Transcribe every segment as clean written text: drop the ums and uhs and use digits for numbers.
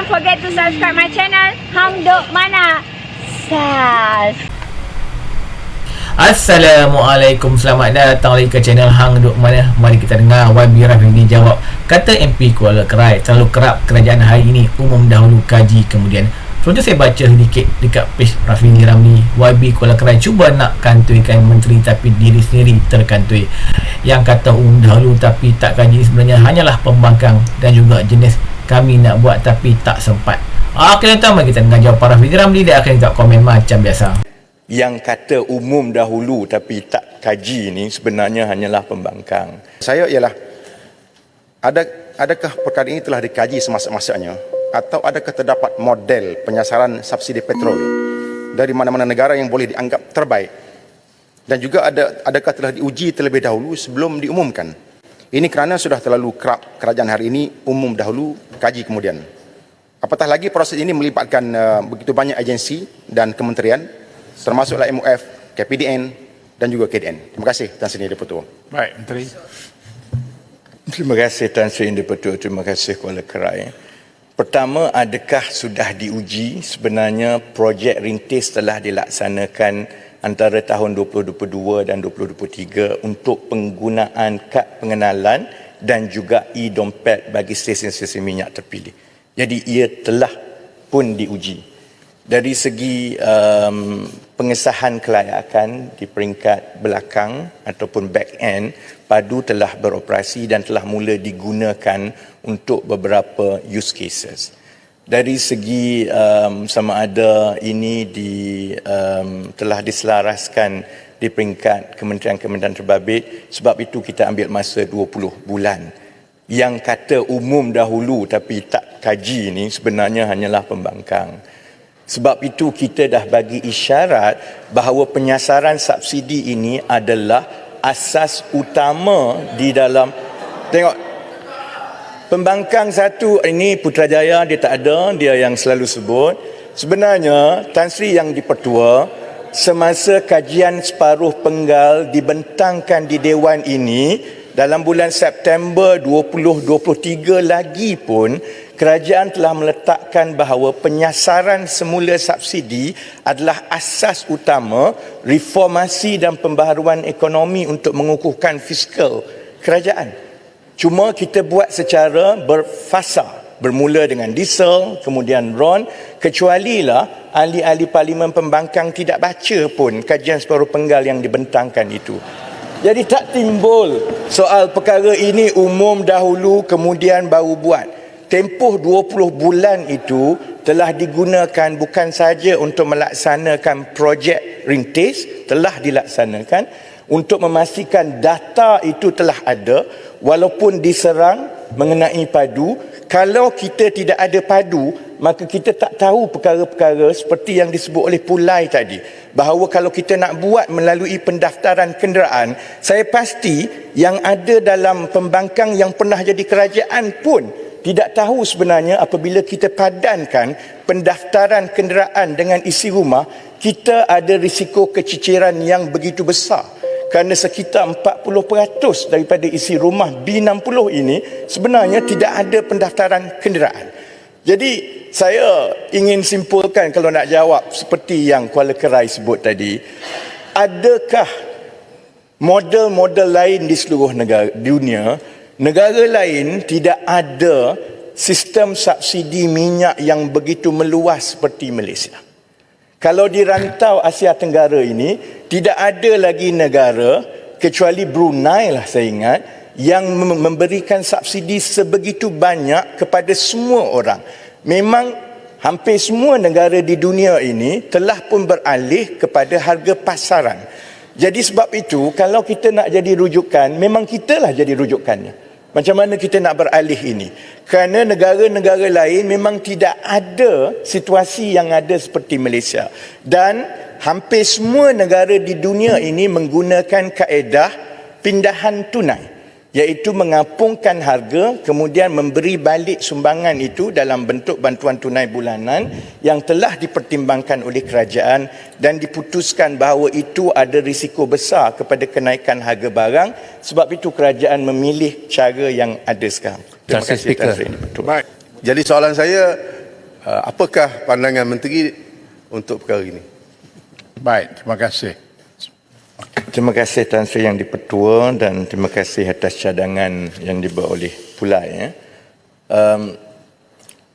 forget to subscribe my channel Hang Duk Mana Sas. Assalamualaikum, selamat datang lagi ke channel Hang Duk Mana. Mari kita dengar YB Rafini jawab. Kata MP Kuala Kerai, terlalu kerap kerajaan hari ini umum dahulu kaji kemudian. Sebelum tu saya baca sedikit dekat page Rafini Ramli. YB Kuala Kerai cuba nak kantuikan menteri tapi diri sendiri terkantui. Yang kata umum dahulu tapi tak kaji sebenarnya hanyalah pembangkang dan juga jenis kami nak buat tapi tak sempat. Okey, tuan-tuan, mari kita dengar jawapan Rafini Ramli. Dia akan jawab komen macam biasa. Yang kata umum dahulu tapi tak kaji ini sebenarnya hanyalah pembangkang. Saya ialah, adakah perkara ini telah dikaji semasa-masanya atau adakah terdapat model penyasaran subsidi petrol dari mana-mana negara yang boleh dianggap terbaik, dan juga adakah telah diuji terlebih dahulu sebelum diumumkan. Ini kerana sudah terlalu kerap kerajaan hari ini umum dahulu, kaji kemudian. Apatah lagi proses ini melibatkan begitu banyak agensi dan kementerian, termasuklah MOF, KPDN dan juga KDN. Terima kasih Tan Sri Deputua. Baik, Menteri. Terima kasih Tan Sri Deputua, terima kasih Kuala Kerai. Pertama, adakah sudah diuji? Sebenarnya projek rintis telah dilaksanakan antara tahun 2022 dan 2023 untuk penggunaan kad pengenalan dan juga e-dompet bagi stesen-stesen minyak terpilih. Jadi ia telah pun diuji. Dari segi pengesahan kelayakan di peringkat belakang ataupun back end, padu telah beroperasi dan telah mula digunakan untuk beberapa use cases. Dari segi sama ada ini telah diselaraskan di peringkat kementerian-kementerian terbabit, sebab itu kita ambil masa 20 bulan. Yang kata umum dahulu tapi tak kaji ini sebenarnya hanyalah pembangkang. Sebab itu kita dah bagi isyarat bahawa penyasaran subsidi ini adalah asas utama di dalam, tengok, pembangkang satu ini Putrajaya dia tak ada, dia yang selalu sebut. Sebenarnya Tan Sri yang dipertua semasa kajian separuh penggal dibentangkan di Dewan ini dalam bulan September 2023 lagi pun kerajaan telah meletakkan bahawa penyasaran semula subsidi adalah asas utama reformasi dan pembaharuan ekonomi untuk mengukuhkan fiskal kerajaan. Cuma kita buat secara berfasa, bermula dengan diesel, kemudian RON, kecualilah ahli-ahli parlimen pembangkang tidak baca pun kajian separuh penggal yang dibentangkan itu. Jadi tak timbul soal perkara ini umum dahulu kemudian baru buat. Tempoh 20 bulan itu telah digunakan bukan saja untuk melaksanakan projek rintis, telah dilaksanakan untuk memastikan data itu telah ada walaupun diserang mengenai padu. Kalau kita tidak ada padu, maka kita tak tahu perkara-perkara seperti yang disebut oleh Pulai tadi, bahawa kalau kita nak buat melalui pendaftaran kenderaan, saya pasti yang ada dalam pembangkang yang pernah jadi kerajaan pun tidak tahu sebenarnya apabila kita padankan pendaftaran kenderaan dengan isi rumah, kita ada risiko keciciran yang begitu besar. Kerana sekitar 40% daripada isi rumah B60 ini sebenarnya tidak ada pendaftaran kenderaan. Jadi saya ingin simpulkan kalau nak jawab seperti yang Kuala Kerai sebut tadi, adakah model-model lain di seluruh negara dunia, negara lain tidak ada sistem subsidi minyak yang begitu meluas seperti Malaysia? Kalau di rantau Asia Tenggara ini, tidak ada lagi negara kecuali Brunei lah saya ingat yang memberikan subsidi sebegitu banyak kepada semua orang. Memang hampir semua negara di dunia ini telah pun beralih kepada harga pasaran. Jadi sebab itu kalau kita nak jadi rujukan, memang kitalah jadi rujukannya. Macam mana kita nak beralih ini? Kerana negara-negara lain memang tidak ada situasi yang ada seperti Malaysia. Dan hampir semua negara di dunia ini menggunakan kaedah pindahan tunai, iaitu mengapungkan harga kemudian memberi balik sumbangan itu dalam bentuk bantuan tunai bulanan yang telah dipertimbangkan oleh kerajaan dan diputuskan bahawa itu ada risiko besar kepada kenaikan harga barang. Sebab itu kerajaan memilih cara yang ada sekarang. Terima kasih Tan Sri. Baik. Jadi soalan saya, Apakah pandangan menteri untuk perkara ini? Baik, terima kasih. Terima kasih Tan Sri Yang di-Pertua dan terima kasih atas cadangan yang dibuat oleh Pulai.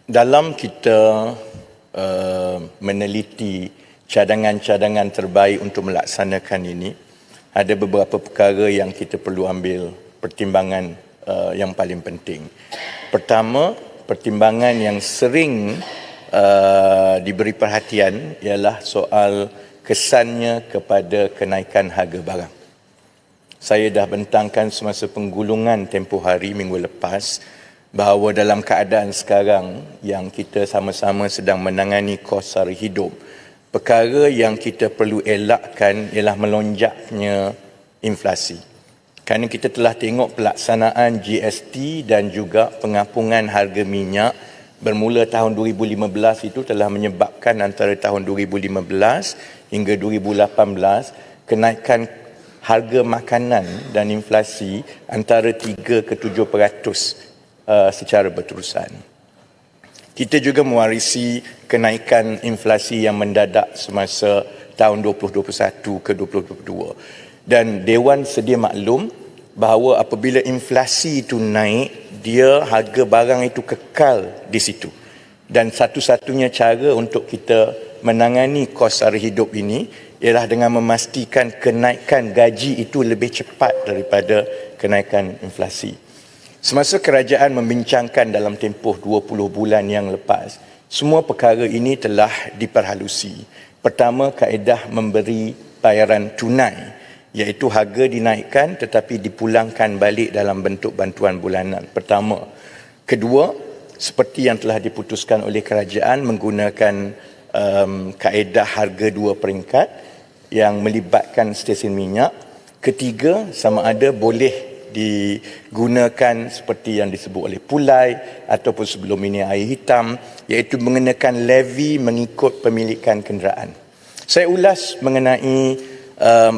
Dalam kita meneliti cadangan-cadangan terbaik untuk melaksanakan ini, ada beberapa perkara yang kita perlu ambil pertimbangan yang paling penting. Pertama, pertimbangan yang sering diberi perhatian ialah soal kesannya kepada kenaikan harga barang. Saya dah bentangkan semasa penggulungan tempoh hari minggu lepas bahawa dalam keadaan sekarang yang kita sama-sama sedang menangani kos sara hidup, perkara yang kita perlu elakkan ialah melonjaknya inflasi. Kerana kita telah tengok pelaksanaan GST dan juga pengapungan harga minyak bermula tahun 2015 itu telah menyebabkan antara tahun 2015 hingga 2018 kenaikan harga makanan dan inflasi antara 3 ke 7% secara berterusan. Kita juga mewarisi kenaikan inflasi yang mendadak semasa tahun 2021 ke 2022. Dan Dewan sedia maklum bahawa apabila inflasi itu naik, dia harga barang itu kekal di situ. Dan satu-satunya cara untuk kita menangani kos sara hidup ini ialah dengan memastikan kenaikan gaji itu lebih cepat daripada kenaikan inflasi. Semasa kerajaan membincangkan dalam tempoh 20 bulan yang lepas, semua perkara ini telah diperhalusi. Pertama, kaedah memberi bayaran tunai, iaitu harga dinaikkan tetapi dipulangkan balik dalam bentuk bantuan bulanan. Pertama. Kedua, seperti yang telah diputuskan oleh kerajaan menggunakan kaedah harga 2 peringkat yang melibatkan stesen minyak. Ketiga, sama ada boleh digunakan seperti yang disebut oleh Pulai ataupun sebelum ini air hitam, iaitu mengenakan levy mengikut pemilikan kenderaan. Saya ulas mengenai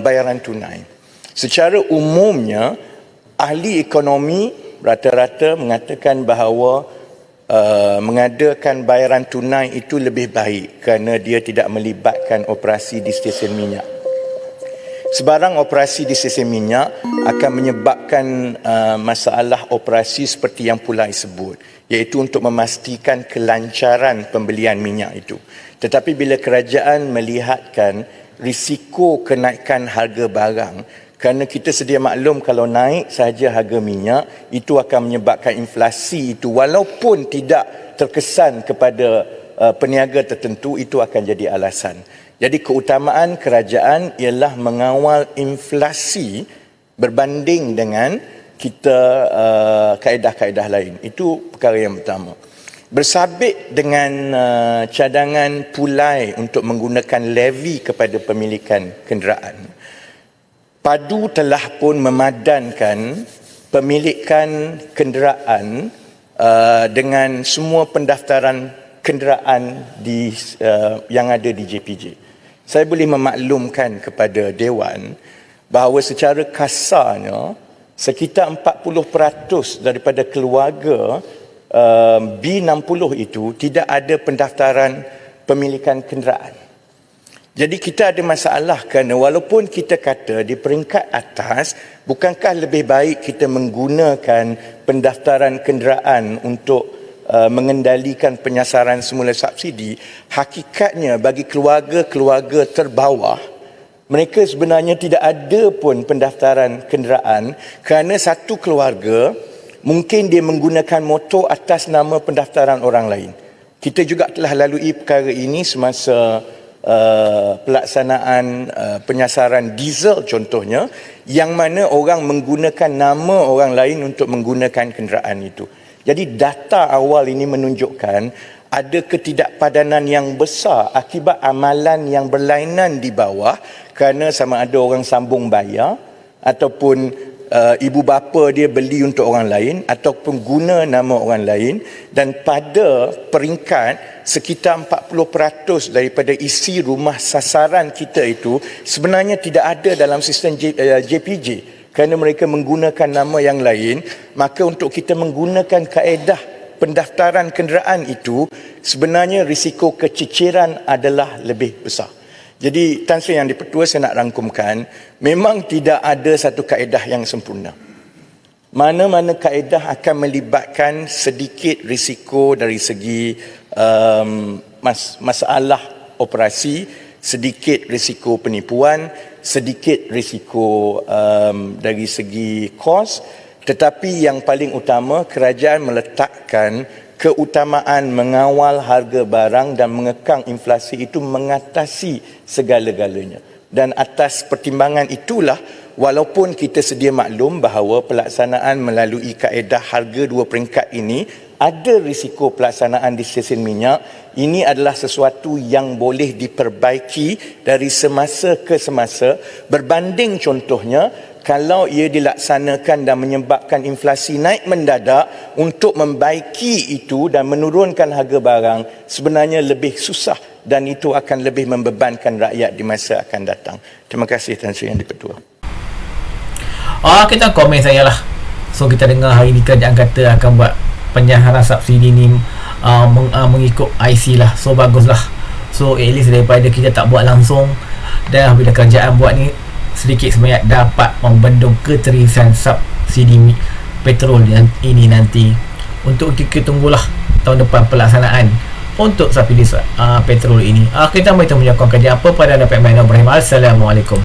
bayaran tunai. Secara umumnya, ahli ekonomi rata-rata mengatakan bahawa mengadakan bayaran tunai itu lebih baik kerana dia tidak melibatkan operasi di stesen minyak. Sebarang operasi di stesen minyak akan menyebabkan masalah operasi seperti yang Pulai sebut, iaitu untuk memastikan kelancaran pembelian minyak itu. Tetapi bila kerajaan melihatkan risiko kenaikan harga barang, kerana kita sedia maklum kalau naik sahaja harga minyak, itu akan menyebabkan inflasi itu walaupun tidak terkesan kepada peniaga tertentu, itu akan jadi alasan. Jadi keutamaan kerajaan ialah mengawal inflasi berbanding dengan kita kaedah-kaedah lain. Itu perkara yang pertama. Bersabit dengan cadangan Pulai untuk menggunakan levy kepada pemilikan kenderaan, Padu telah pun memadankan pemilikan kenderaan dengan semua pendaftaran kenderaan yang ada di JPJ. Saya boleh memaklumkan kepada Dewan bahawa secara kasarnya sekitar 40% daripada keluarga B60 itu tidak ada pendaftaran pemilikan kenderaan. Jadi kita ada masalah kerana walaupun kita kata di peringkat atas, bukankah lebih baik kita menggunakan pendaftaran kenderaan untuk mengendalikan penyasaran semula subsidi? Hakikatnya bagi keluarga-keluarga terbawah, mereka sebenarnya tidak ada pun pendaftaran kenderaan kerana satu keluarga mungkin dia menggunakan motor atas nama pendaftaran orang lain. Kita juga telah lalui perkara ini semasa pelaksanaan penyasaran diesel contohnya, yang mana orang menggunakan nama orang lain untuk menggunakan kenderaan itu. Jadi data awal ini menunjukkan ada ketidakpadanan yang besar akibat amalan yang berlainan di bawah, kerana sama ada orang sambung bayar ataupun ibu bapa dia beli untuk orang lain ataupun guna nama orang lain. Dan pada peringkat sekitar 40% daripada isi rumah sasaran kita itu sebenarnya tidak ada dalam sistem JPJ kerana mereka menggunakan nama yang lain. Maka untuk kita menggunakan kaedah pendaftaran kenderaan itu sebenarnya risiko keciciran adalah lebih besar. Jadi Tan Sri Yang di-Pertua, saya nak rangkumkan, memang tidak ada satu kaedah yang sempurna. Mana-mana kaedah akan melibatkan sedikit risiko dari segi masalah operasi, sedikit risiko penipuan, sedikit risiko dari segi kos, tetapi yang paling utama kerajaan meletakkan keutamaan mengawal harga barang dan mengekang inflasi itu mengatasi segala-galanya. Dan atas pertimbangan itulah, walaupun kita sedia maklum bahawa pelaksanaan melalui kaedah harga dua peringkat ini ada risiko pelaksanaan di stesen minyak, ini adalah sesuatu yang boleh diperbaiki dari semasa ke semasa, berbanding contohnya kalau ia dilaksanakan dan menyebabkan inflasi naik mendadak, untuk membaiki itu dan menurunkan harga barang sebenarnya lebih susah dan itu akan lebih membebankan rakyat di masa akan datang. Terima kasih Tan Sri Yang di-Pertua. Kita komen saya lah. So kita dengar hari ni kerajaan kata akan buat penyaharan subsidi ni mengikut IC lah. So baguslah. So at least daripada kita tak buat langsung, dan bila kerajaan buat ni sedikit sebanyak dapat membendung keterisan subsidi petrol ini nanti. Untuk kita tunggulah tahun depan pelaksanaan untuk subsidi petrol ini. Kita mari temu menyokong kajian apa pada Dapat Main Ibrahim. Assalamualaikum.